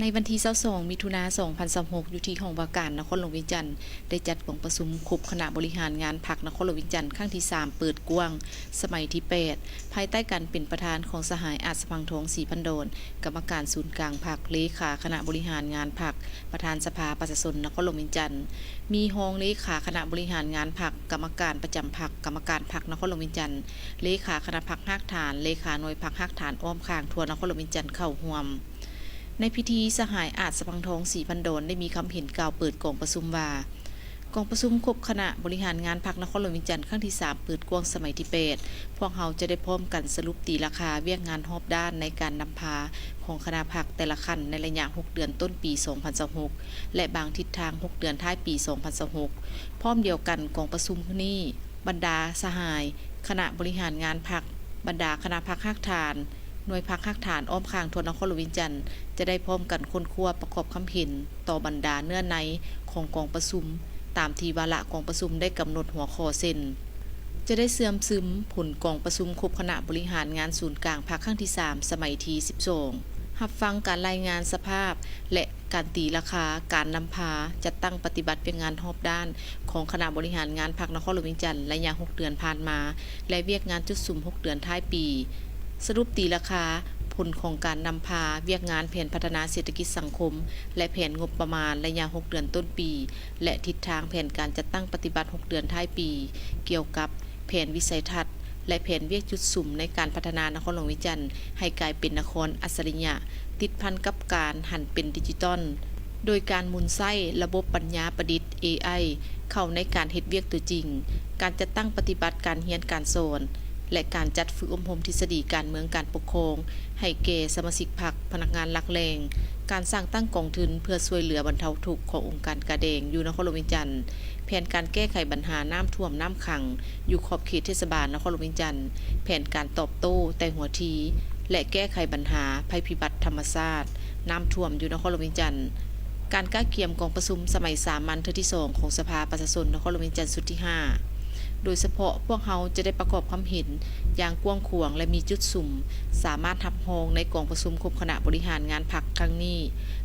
ในวันที่22มิถุนายน2026อยู่ที่ห้องว่าการนครหลวงวิจันทร์ได้จัดกองประชุมครบคณะบริหารงานพรรคนครหลวงวิจันทร์ครั้งที่3เปิดกว้างสมัยที่8ภายใต้การเป็นประธานของสหายอาจสพังทองศรีพันโดนกรรมการศูนย์กลางพรรคเลขาคณะบริหารงานพรรคประธานสภาประชาชนนครหลวงวิจันทร์มีรองเลขาคณะบริหารงานพรรคกรรมการประจำพรรคกรรมการพรรคนครหลวงวิจันทร์เลขาคณะพรรคฮักฐานเลขาหน่วยพรรคฮักฐานอ้อมข้างทั่วนครหลวงวิจันทร์เข้าร่วมในพิธีสหายอาจสพังทองศรีพันโดนได้มีคำเห็นกล่าวเปิดกองประชุมว่ากองประชุมครบคณะบริหารงานพรรคนครหลวงวิจันทร์ครั้งที่3เปิดกว้างสมัยที่8พวกเราจะได้พร้อมกันสรุปตีราคาเวียกงานรอบด้านในการนำพาของคณะพรรคแต่ละขั้นในระยะ6เดือนต้นปี2026และบางทิศทาง6เดือนท้ายปี2026พร้อมเดียวกันกองประชุมนี้บรรดาสหายคณะบริหารงานพรรคบรรดาคณะพรรคฮักฐานหน่วยพรรคฮักฐานอ้อมข้างทั่วนครหลวงวิจันทร์จะได้พร้อมกันค้นคว้าประกอบคำเห็นต่อบรรดาเนื้อในของกองประชุมตามที่วาระกองประชุมได้กำหนดหัวข้อเส้นจะได้เสื่อมซึมผลกองประชุมครบคณะบริหารงานศูนย์กลางพรรคครั้งที่3สมัยที่12รับฟังการรายงานสภาพและการตีราคาการนำพาจัดตั้งปฏิบัติเป็นงานรอบด้านของคณะบริหารงานพรรคนครหลวงวิจันทร์ระยะ6เดือนผ่านมาและเวียกงานจุดสุ่ม6เดือนท้ายปีสรุปตีราคาผลของการนำพาเวียกงานแผนพัฒนาเศรษฐกิจสังคมและแผนงบประมาณระยะ6เดือนต้นปีและทิศทางแผนการจัดตั้งปฏิบัติ6เดือนท้ายปีเกี่ยวกับแผนวิสัยทัศน์และแผนเวียกจุดสุ่มในการพัฒนานครหลวงวิจันทร์ให้กลายเป็นนครอัจฉริยะติดพันกับการหันเป็นดิจิตอลโดยการหมุนไส้ระบบปัญญาประดิษฐ์ AI เข้าในการเฮ็ดเวียกตัวจริงการจัดตั้งปฏิบัติการเรียนการสอนและการจัดฝึกอบรมทฤษฎีการเมืองการปกครองให้แก่สมาชิกพรรคพนักงานหลักแหล่งการสร้างตั้งกองทุนเพื่อช่วยเหลือบรรเทาทุกข์ขององค์การกระแดงอยู่นครหลวงวิจันทร์แผนการแก้ไขปัญหาน้ำท่วมน้ำขังอยู่ขอบเขตเทศบาลนครหลวงวิจันทร์แผนการตอบโต้แต่หัวทีและแก้ไขปัญหาภัยพิบัติธรรมชาติน้ำท่วมอยู่นครหลวงวิจันทร์การก้าเกียมกองประชุมสมัยสามัญเทื่อที่2ของสภาประชาชนนครหลวงวิจันทร์สุดที่5โดยเฉพาะพวกเขาจะได้ประกอบความเห็นอย่างกว้างขวางและมีจุดสุ่มสามารถทับฮองในกองประชุมครบคณะบริหารงานพรรคครั้งนี้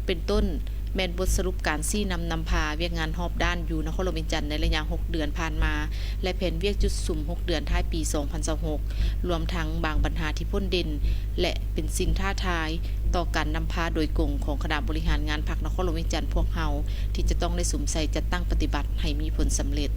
เป็นต้นแม่นบทสรุปการซี่นำพาเวียกงานรอบด้านอยู่นครหลวงวิจันทร์ในระยะ6เดือนผ่านมาและแผนเวียกจุดสุ่ม6เดือนท้ายปี2026รวมทั้งบางปัญหาที่พ้นเด่นและเป็นสิ่งท้าทายต่อการนำพาโดยกงของคณะบริหารงานพรรคนครหลวงวิจันทร์พวกเฮาที่จะต้องได้สุ่มใส่จัดตั้งปฏิบัติให้มีผลสำเร็จ